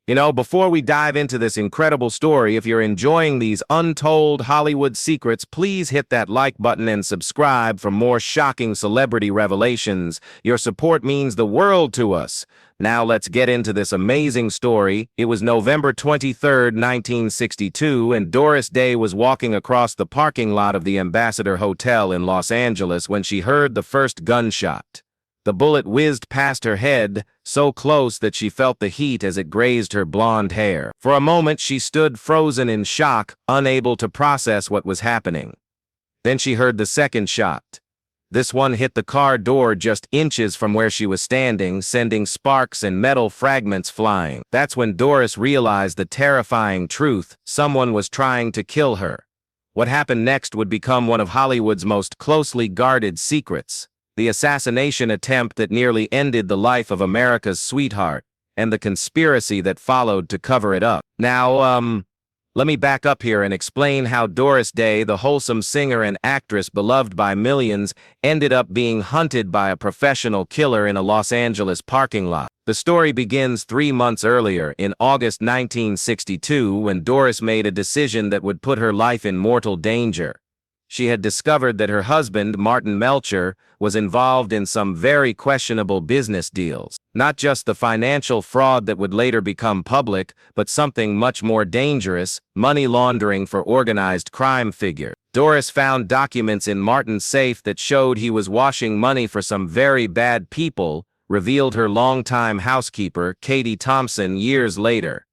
Before we dive into this incredible story, if you're enjoying these untold Hollywood secrets, please hit that like button and subscribe for more shocking celebrity revelations. Your support means the world to us. Now let's get into this amazing story. It was November 23rd, 1962, and Doris Day was walking across the parking lot of the Ambassador Hotel in Los Angeles when she heard the first gunshot. The bullet whizzed past her head, so close that she felt the heat as it grazed her blonde hair. For a moment, she stood frozen in shock, unable to process what was happening. Then she heard the second shot. This one hit the car door just inches from where she was standing, sending sparks and metal fragments flying. That's when Doris realized the terrifying truth: someone was trying to kill her. What happened next would become one of Hollywood's most closely guarded secrets. The assassination attempt that nearly ended the life of America's sweetheart, and the conspiracy that followed to cover it up. Now, let me back up here and explain how Doris Day, the wholesome singer and actress beloved by millions, ended up being hunted by a professional killer in a Los Angeles parking lot. The story begins 3 months earlier, in August 1962, when Doris made a decision that would put her life in mortal danger. She had discovered that her husband, Martin Melcher, was involved in some very questionable business deals. Not just the financial fraud that would later become public, but something much more dangerous: money laundering for organized crime figure. Doris found documents in Martin's safe that showed he was washing money for some very bad people, revealed her longtime housekeeper, Katie Thompson, years later.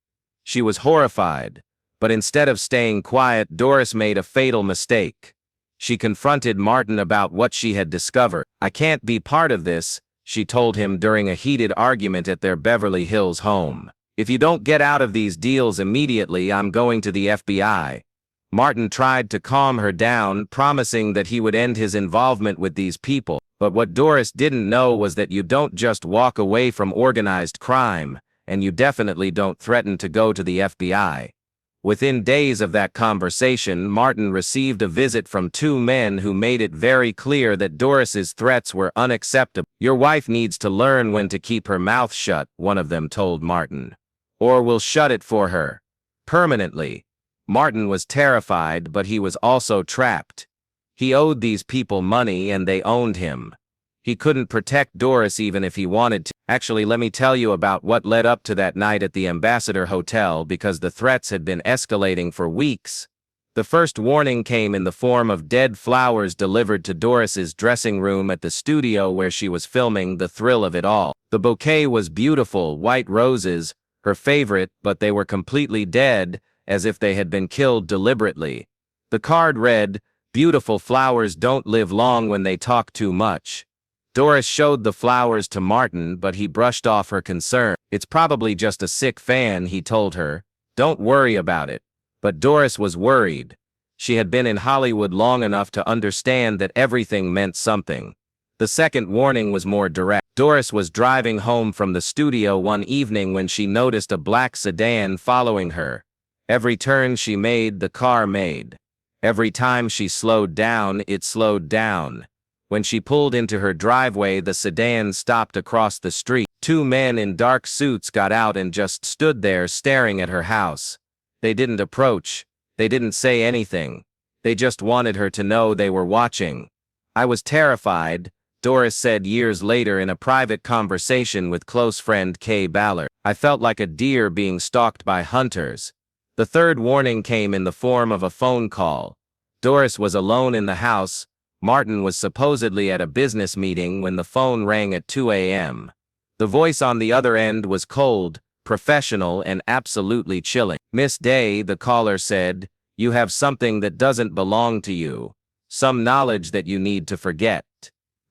She was horrified, but instead of staying quiet, Doris made a fatal mistake. She confronted Martin about what she had discovered. "I can't be part of this," she told him during a heated argument at their Beverly Hills home. "If you don't get out of these deals immediately, I'm going to the FBI." Martin tried to calm her down, promising that he would end his involvement with these people. But what Doris didn't know was that you don't just walk away from organized crime, and you definitely don't threaten to go to the FBI. Within days of that conversation, Martin received a visit from 2 men who made it very clear that Doris's threats were unacceptable. "Your wife needs to learn when to keep her mouth shut," one of them told Martin. "Or we'll shut it for her. Permanently." Martin was terrified, but he was also trapped. He owed these people money and they owned him. He couldn't protect Doris even if he wanted to. Actually, let me tell you about what led up to that night at the Ambassador Hotel, because the threats had been escalating for weeks. The first warning came in the form of dead flowers delivered to Doris's dressing room at the studio where she was filming The Thrill of It All. The bouquet was beautiful, white roses, her favorite, but they were completely dead, as if they had been killed deliberately. The card read, "Beautiful flowers don't live long when they talk too much." Doris showed the flowers to Martin, but he brushed off her concern. "It's probably just a sick fan," he told her. "Don't worry about it." But Doris was worried. She had been in Hollywood long enough to understand that everything meant something. The second warning was more direct. Doris was driving home from the studio one evening when she noticed a black sedan following her. Every turn she made, the car made. Every time she slowed down, it slowed down. When she pulled into her driveway, the sedan stopped across the street. 2 men in dark suits got out and just stood there staring at her house. They didn't approach. They didn't say anything. They just wanted her to know they were watching. "I was terrified," Doris said years later in a private conversation with close friend Kay Ballard. "I felt like a deer being stalked by hunters." The third warning came in the form of a phone call. Doris was alone in the house. Martin was supposedly at a business meeting when the phone rang at 2 a.m. The voice on the other end was cold, professional, and absolutely chilling. "Miss Day," the caller said, "you have something that doesn't belong to you. Some knowledge that you need to forget."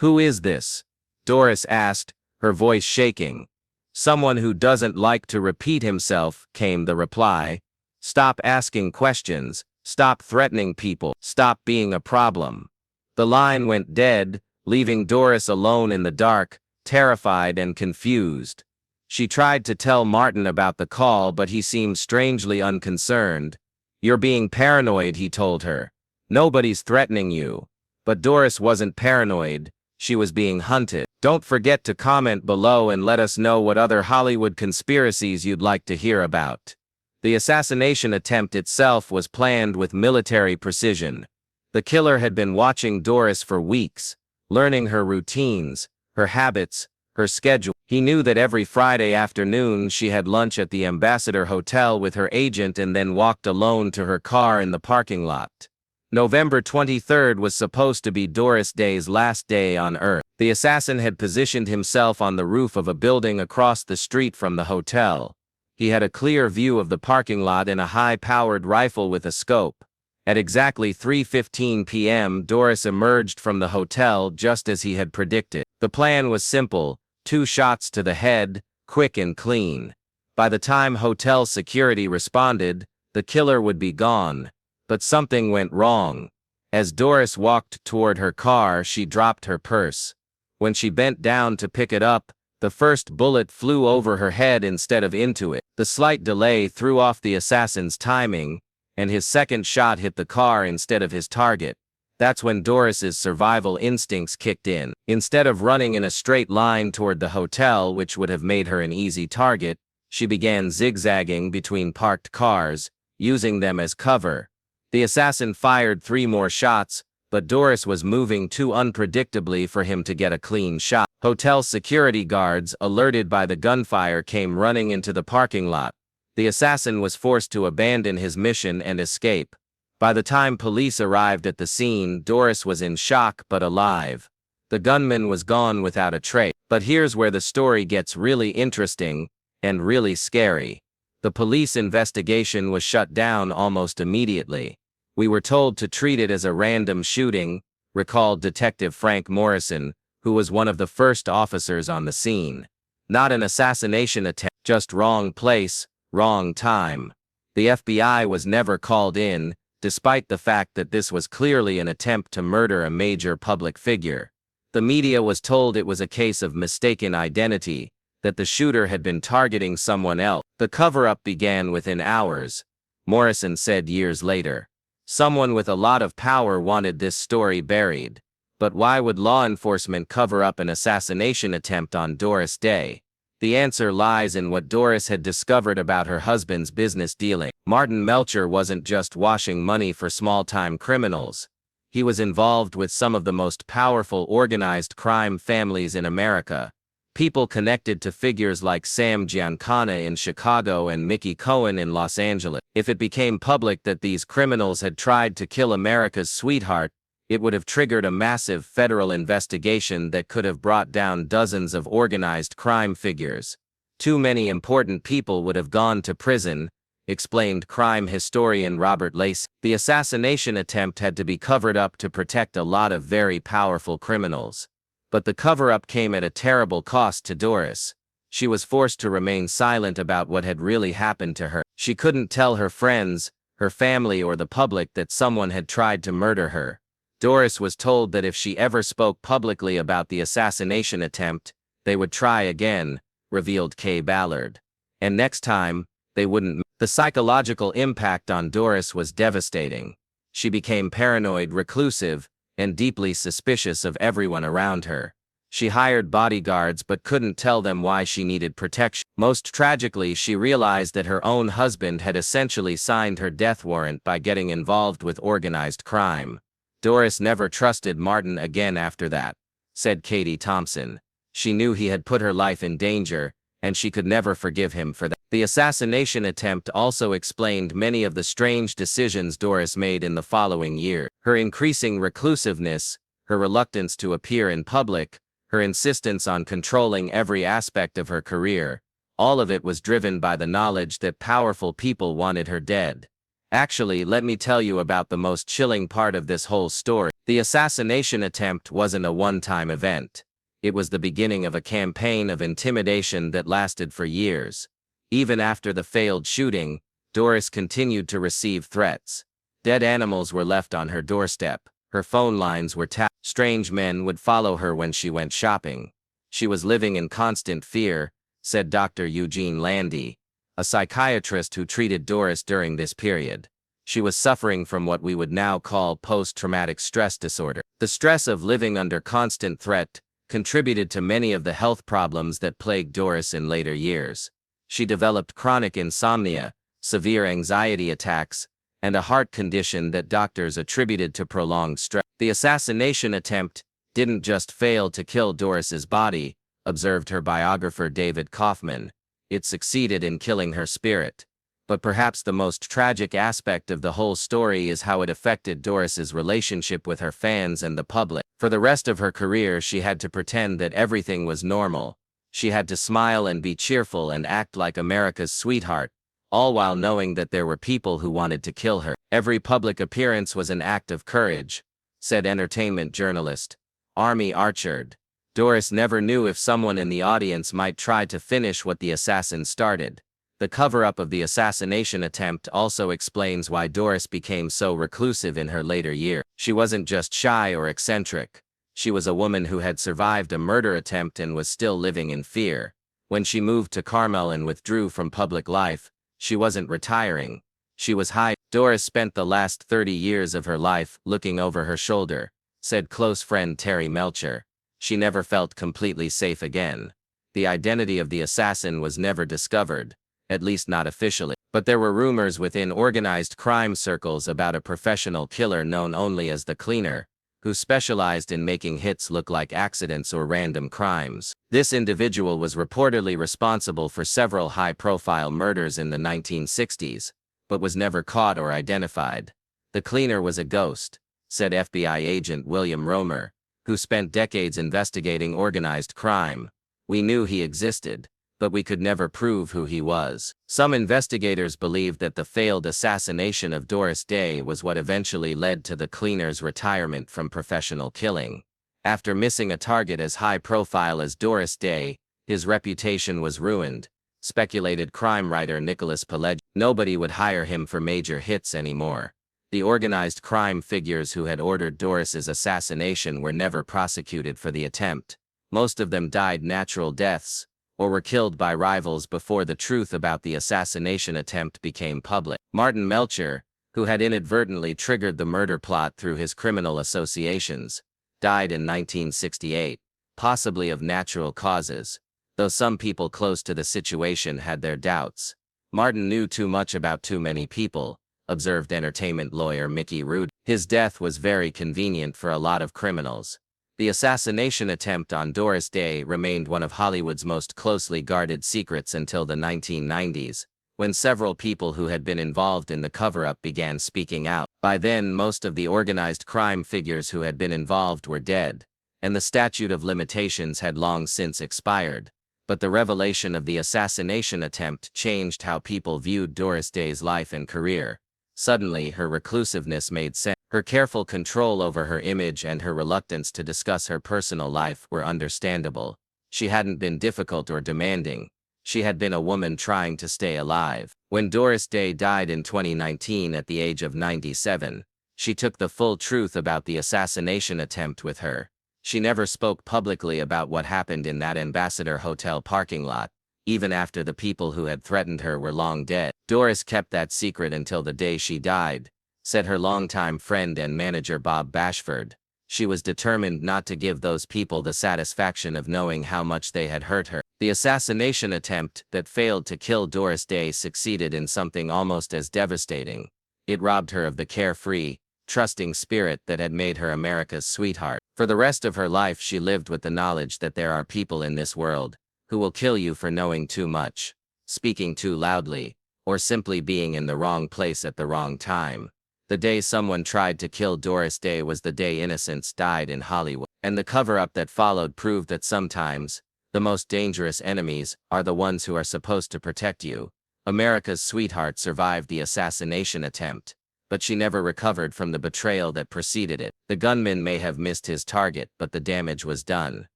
"Who is this?" Doris asked, her voice shaking. "Someone who doesn't like to repeat himself," came the reply. "Stop asking questions. Stop threatening people. Stop being a problem." The line went dead, leaving Doris alone in the dark, terrified and confused. She tried to tell Martin about the call, but he seemed strangely unconcerned. "You're being paranoid," he told her. "Nobody's threatening you." But Doris wasn't paranoid. She was being hunted. Don't forget to comment below and let us know what other Hollywood conspiracies you'd like to hear about. The assassination attempt itself was planned with military precision. The killer had been watching Doris for weeks, learning her routines, her habits, her schedule. He knew that every Friday afternoon she had lunch at the Ambassador Hotel with her agent and then walked alone to her car in the parking lot. November 23rd was supposed to be Doris Day's last day on Earth. The assassin had positioned himself on the roof of a building across the street from the hotel. He had a clear view of the parking lot and a high-powered rifle with a scope. At exactly 3:15 p.m., Doris emerged from the hotel just as he had predicted. The plan was simple: 2 shots to the head, quick and clean. By the time hotel security responded, the killer would be gone. But something went wrong. As Doris walked toward her car, she dropped her purse. When she bent down to pick it up, the first bullet flew over her head instead of into it. The slight delay threw off the assassin's timing, and his second shot hit the car instead of his target. That's when Doris's survival instincts kicked in. Instead of running in a straight line toward the hotel, which would have made her an easy target, she began zigzagging between parked cars, using them as cover. The assassin fired 3 more shots, but Doris was moving too unpredictably for him to get a clean shot. Hotel security guards, alerted by the gunfire, came running into the parking lot. The assassin was forced to abandon his mission and escape. By the time police arrived at the scene, Doris was in shock but alive. The gunman was gone without a trace. But here's where the story gets really interesting and really scary. The police investigation was shut down almost immediately. We were told to treat it as a random shooting, recalled Detective Frank Morrison, who was one of the first officers on the scene. Not an assassination attempt, just wrong place, wrong time. The FBI was never called in, despite the fact that this was clearly an attempt to murder a major public figure. The media was told it was a case of mistaken identity, that the shooter had been targeting someone else. The cover-up began within hours, Morrison said years later. Someone with a lot of power wanted this story buried. But why would law enforcement cover up an assassination attempt on Doris Day? The answer lies in what Doris had discovered about her husband's business dealing. Martin Melcher wasn't just washing money for small-time criminals. He was involved with some of the most powerful organized crime families in America. People connected to figures like Sam Giancana in Chicago and Mickey Cohen in Los Angeles. If it became public that these criminals had tried to kill America's sweetheart, it would have triggered a massive federal investigation that could have brought down dozens of organized crime figures. Too many important people would have gone to prison, explained crime historian Robert Lacey. The assassination attempt had to be covered up to protect a lot of very powerful criminals. But the cover-up came at a terrible cost to Doris. She was forced to remain silent about what had really happened to her. She couldn't tell her friends, her family, or the public that someone had tried to murder her. Doris was told that if she ever spoke publicly about the assassination attempt, they would try again, revealed Kay Ballard. And next time, they wouldn't. The psychological impact on Doris was devastating. She became paranoid, reclusive, and deeply suspicious of everyone around her. She hired bodyguards but couldn't tell them why she needed protection. Most tragically, she realized that her own husband had essentially signed her death warrant by getting involved with organized crime. Doris never trusted Martin again after that, said Katie Thompson. She knew he had put her life in danger, and she could never forgive him for that. The assassination attempt also explained many of the strange decisions Doris made in the following year. Her increasing reclusiveness, her reluctance to appear in public, her insistence on controlling every aspect of her career, all of it was driven by the knowledge that powerful people wanted her dead. Actually, let me tell you about the most chilling part of this whole story. The assassination attempt wasn't a one-time event. It was the beginning of a campaign of intimidation that lasted for years. Even after the failed shooting, Doris continued to receive threats. Dead animals were left on her doorstep. Her phone lines were tapped. Strange men would follow her when she went shopping. She was living in constant fear, said Dr. Eugene Landy, a psychiatrist who treated Doris during this period. She was suffering from what we would now call post-traumatic stress disorder. The stress of living under constant threat contributed to many of the health problems that plagued Doris in later years. She developed chronic insomnia, severe anxiety attacks, and a heart condition that doctors attributed to prolonged stress. The assassination attempt didn't just fail to kill Doris's body, observed her biographer David Kaufman. It succeeded in killing her spirit. But perhaps the most tragic aspect of the whole story is how it affected Doris's relationship with her fans and the public. For the rest of her career, she had to pretend that everything was normal. She had to smile and be cheerful and act like America's sweetheart, all while knowing that there were people who wanted to kill her. Every public appearance was an act of courage, said entertainment journalist Army Archerd. Doris never knew if someone in the audience might try to finish what the assassin started. The cover-up of the assassination attempt also explains why Doris became so reclusive in her later years. She wasn't just shy or eccentric. She was a woman who had survived a murder attempt and was still living in fear. When she moved to Carmel and withdrew from public life, she wasn't retiring. She was hiding. Doris spent the last 30 years of her life looking over her shoulder, said close friend Terry Melcher. She never felt completely safe again. The identity of the assassin was never discovered, at least not officially. But there were rumors within organized crime circles about a professional killer known only as the Cleaner, who specialized in making hits look like accidents or random crimes. This individual was reportedly responsible for several high-profile murders in the 1960s, but was never caught or identified. The Cleaner was a ghost, said FBI agent William Romer, who spent decades investigating organized crime. We knew he existed, but we could never prove who he was. Some investigators believed that the failed assassination of Doris Day was what eventually led to the Cleaner's retirement from professional killing. After missing a target as high profile as Doris Day, his reputation was ruined, speculated crime writer Nicholas Pileggi. Nobody would hire him for major hits anymore. The organized crime figures who had ordered Doris's assassination were never prosecuted for the attempt. Most of them died natural deaths, or were killed by rivals before the truth about the assassination attempt became public. Martin Melcher, who had inadvertently triggered the murder plot through his criminal associations, died in 1968, possibly of natural causes, though some people close to the situation had their doubts. Martin knew too much about too many people, observed entertainment lawyer Mickey Rood. His death was very convenient for a lot of criminals. The assassination attempt on Doris Day remained one of Hollywood's most closely guarded secrets until the 1990s, when several people who had been involved in the cover-up began speaking out. By then, most of the organized crime figures who had been involved were dead, and the statute of limitations had long since expired. But the revelation of the assassination attempt changed how people viewed Doris Day's life and career. Suddenly, her reclusiveness made sense. Her careful control over her image and her reluctance to discuss her personal life were understandable. She hadn't been difficult or demanding. She had been a woman trying to stay alive. When Doris Day died in 2019 at the age of 97, she took the full truth about the assassination attempt with her. She never spoke publicly about what happened in that Ambassador Hotel parking lot, even after the people who had threatened her were long dead. Doris kept that secret until the day she died, said her longtime friend and manager Bob Bashford. She was determined not to give those people the satisfaction of knowing how much they had hurt her. The assassination attempt that failed to kill Doris Day succeeded in something almost as devastating. It robbed her of the carefree, trusting spirit that had made her America's sweetheart. For the rest of her life, she lived with the knowledge that there are people in this world who will kill you for knowing too much, speaking too loudly, or simply being in the wrong place at the wrong time. The day someone tried to kill Doris Day was the day innocents died in Hollywood. And the cover-up that followed proved that sometimes, the most dangerous enemies are the ones who are supposed to protect you. America's sweetheart survived the assassination attempt, but she never recovered from the betrayal that preceded it. The gunman may have missed his target, but the damage was done.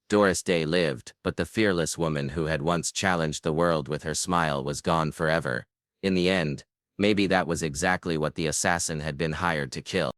Doris Day lived, but the fearless woman who had once challenged the world with her smile was gone forever. In the end, maybe that was exactly what the assassin had been hired to kill.